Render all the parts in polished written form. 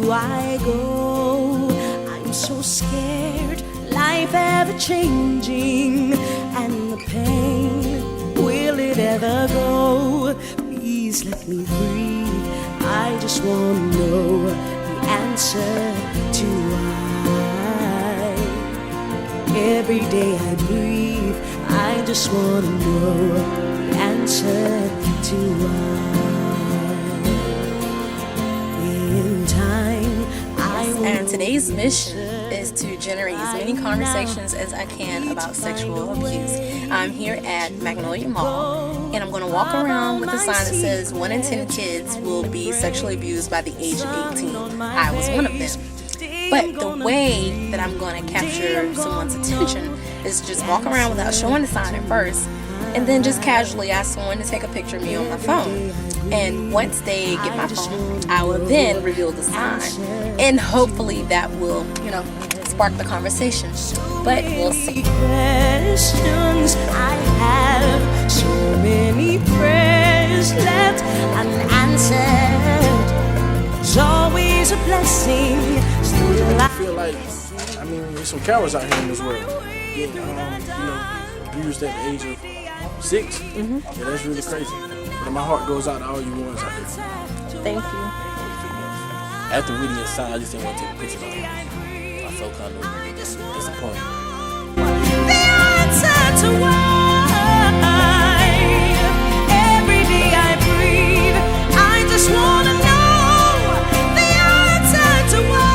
do I go? I'm so scared, life ever changing, and the pain, will it ever go? Please let me breathe, I just want to know the answer to why. Every day I breathe, I just want to know the answer to why. In time, and today's mission is to generate as many conversations as I can about sexual abuse. I'm here at Magnolia Mall, and I'm going to walk around with a sign that says 1 in 10 kids will be sexually abused by the age of 18. I was one of them. But the way that I'm going to capture someone's attention is just walk around without showing the sign at first, and then just casually ask someone to take a picture of me on my phone. And once they get my phone, I will then reveal the sign, and hopefully that will, spark the conversation. But we'll see. Questions I have, so many prayers left unanswered. It's always a blessing. I feel like, there's some cowards out here in this world getting, abused at the age of 6. Yeah, that's really crazy. But my heart goes out to all you ones out there. Thank you. After reading your sign, I just didn't want to take a picture of it. I felt kind of disappointed. The answer to why. Every day I breathe, I just want to know the answer to why.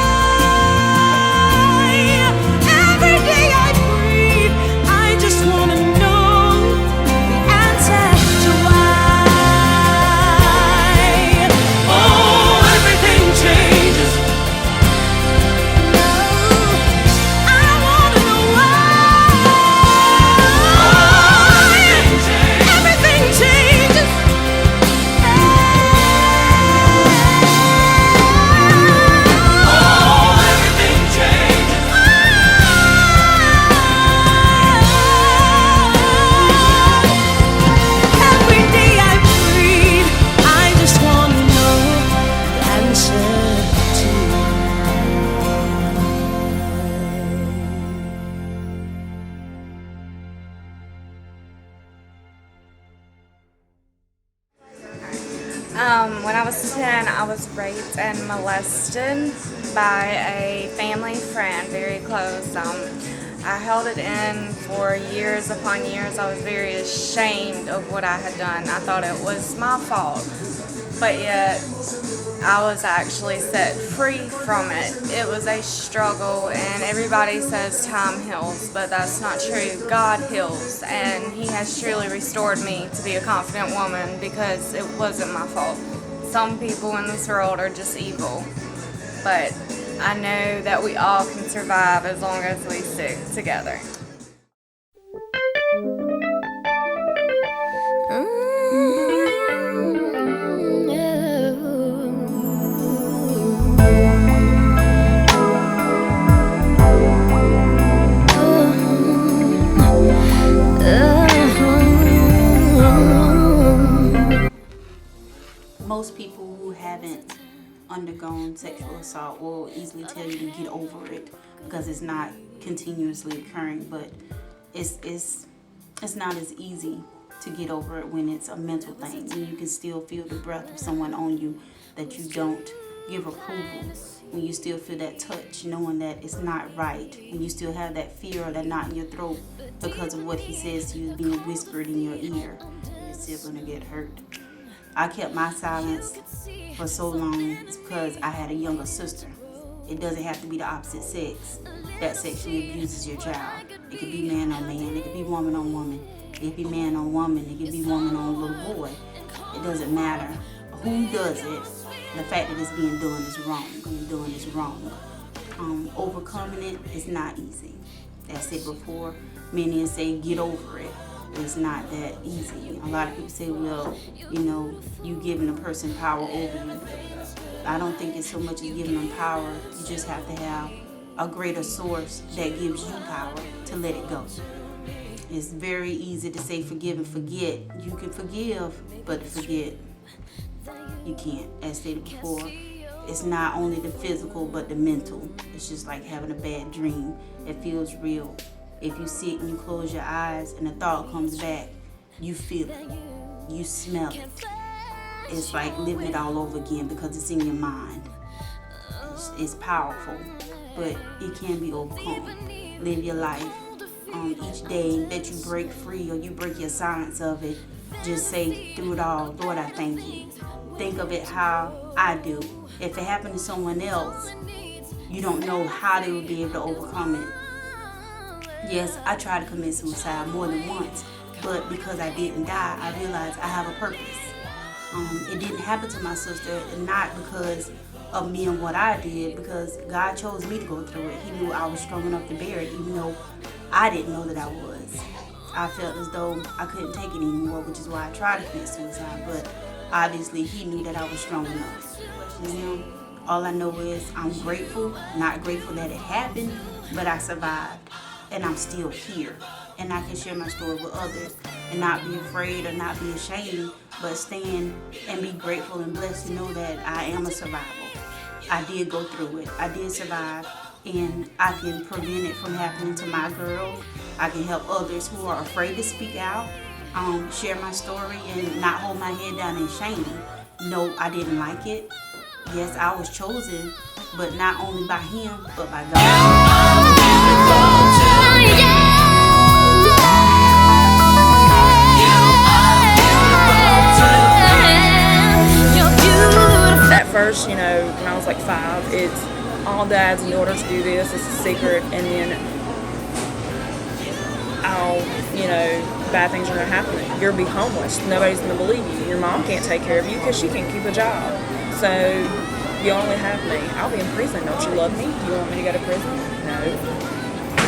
Every day I breathe, I just want to know the answer to why. Oh, everything changes. I want to know why. Everything changes. Oh, everything changes. Every day I breathe, I just want to know the answer to When I was 10, I was raped and molested by a family friend, very close. I held it in for years upon years. I was very ashamed of what I had done. I thought it was my fault, but yet I was actually set free from it. It was a struggle, and everybody says time heals, but that's not true. God heals, and He has truly restored me to be a confident woman because it wasn't my fault. Some people in this world are just evil, but I know that we all can survive as long as we stick together. Most people who haven't undergone sexual assault will easily tell you to get over it because it's not continuously occurring, but it's not as easy to get over it when it's a mental thing, when you can still feel the breath of someone on you that you don't give approval, when you still feel that touch knowing that it's not right, when you still have that fear or that knot in your throat because of what he says to you is being whispered in your ear. You're still going to get hurt. I kept my silence for so long because I had a younger sister. It doesn't have to be the opposite sex that sexually abuses your child. It could be man on man, it could be woman on woman, it could be man on woman, it could be woman on little boy. It doesn't matter who does it. The fact that it's being done is wrong. Being done is wrong. Overcoming it is not easy. As I said before, many say get over it. It's not that easy. A lot of people say, well, you giving a person power over you. I don't think it's so much as giving them power. You just have to have a greater source that gives you power to let it go. It's very easy to say forgive and forget. You can forgive, but forget, you can't. As stated before, it's not only the physical but the mental. It's just like having a bad dream. It feels real. If you sit and you close your eyes and the thought comes back, you feel it, you smell it. It's like living it all over again because it's in your mind. It's powerful, but it can be overcome. Live your life. Each day that you break free or you break your silence of it, just say through it all, Lord, I thank you. Think of it how I do. If it happened to someone else, you don't know how they would be able to overcome it. Yes, I tried to commit suicide more than once, but because I didn't die, I realized I have a purpose. It didn't happen to my sister, and not because of me and what I did, because God chose me to go through it. He knew I was strong enough to bear it, even though I didn't know that I was. I felt as though I couldn't take it anymore, which is why I tried to commit suicide, but obviously He knew that I was strong enough. All I know is I'm grateful, not grateful that it happened, but I survived, and I'm still here. And I can share my story with others and not be afraid or not be ashamed, but stand and be grateful and blessed to know that I am a survivor. I did go through it. I did survive, and I can prevent it from happening to my girl. I can help others who are afraid to speak out, share my story and not hold my head down in shame. No, I didn't like it. Yes, I was chosen, but not only by Him, but by God. At first, when I was like 5, it's all dads and daughters do this, it's a secret, and then bad things are going to happen. You'll be homeless. Nobody's going to believe you. Your mom can't take care of you because she can't keep a job. So you only have me. I'll be in prison. Don't you love me? Do you want me to go to prison? No.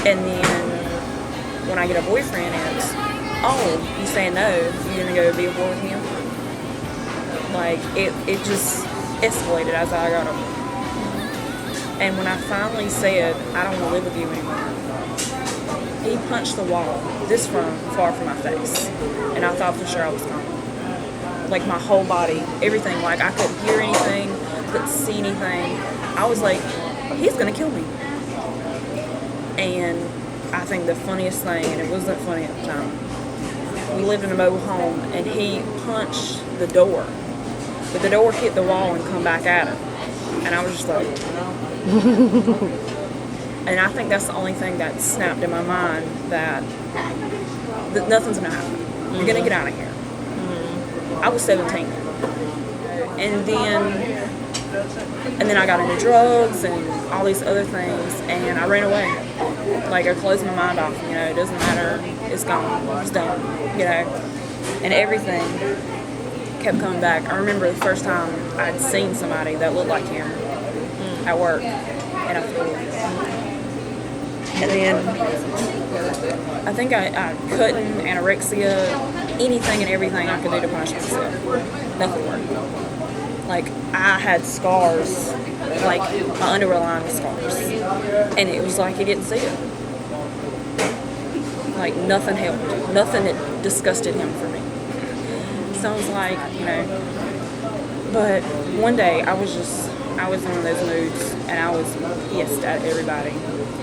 And then when I get a boyfriend, it's, oh, you saying no? You're going to go be a boy with him? Like, it just escalated as I got older. And when I finally said, I don't want to live with you anymore, he punched the wall, this far from my face. And I thought for sure I was gone. Like, my whole body, everything. Like, I couldn't hear anything, couldn't see anything. I was like, he's going to kill me. And I think the funniest thing, and it wasn't funny at the time, we lived in a mobile home, and he punched the door. But the door hit the wall and come back at him. And I was just like, and I think that's the only thing that snapped in my mind, that nothing's going to happen. You're going to get out of here. I was 17. And then I got into drugs and all these other things, and I ran away. Like, I closed my mind off, it doesn't matter, it's gone, it's done, And everything kept coming back. I remember the first time I'd seen somebody that looked like him at work, and I threw it. And then I think I couldn't, anorexia, anything and everything I could do to punish myself. Nothing worked. Like, I had scars, like my underwear line was scars, and it was like he didn't see it. Like, nothing helped. Nothing that disgusted him for me. So I was like, but one day I was in one of those moods, and I was pissed at everybody.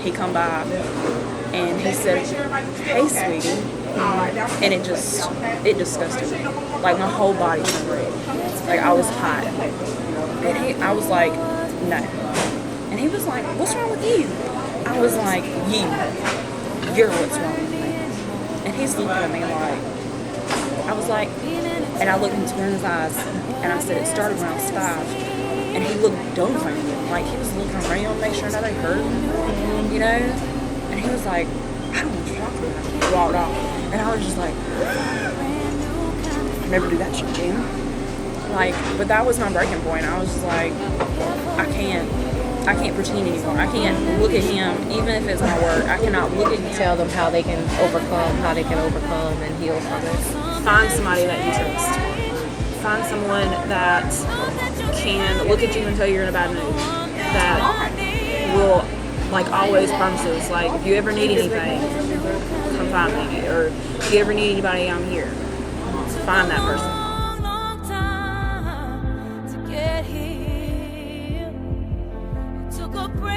He come by, and he said, "Hey, sweetie," and it disgusted me. Like, my whole body turned red. Like, I was hot. And I was like, no. And he was like, "What's wrong with you?" I was like, you're what's wrong with me. And he's looking at me like, I was like, and I looked into his eyes, and I said, it started when I was 5. And he looked dumbfounded, like he was looking around, make sure nobody heard him, And he was like, I don't know what you're talking about. He walked off, and I was just like, never do that shit again. Like, but that was my breaking point. I was just like, I can't pretend anymore. I can't look at him, even if it's my work. I cannot look at him. Tell them how they can overcome and heal from it. Find somebody that you trust. Find someone that can look at you and tell you're in a bad mood. That will, like, always promises, like, if you ever need anything, come find me. Or if you ever need anybody, I'm here. Find that person. Long time to get here. or brave.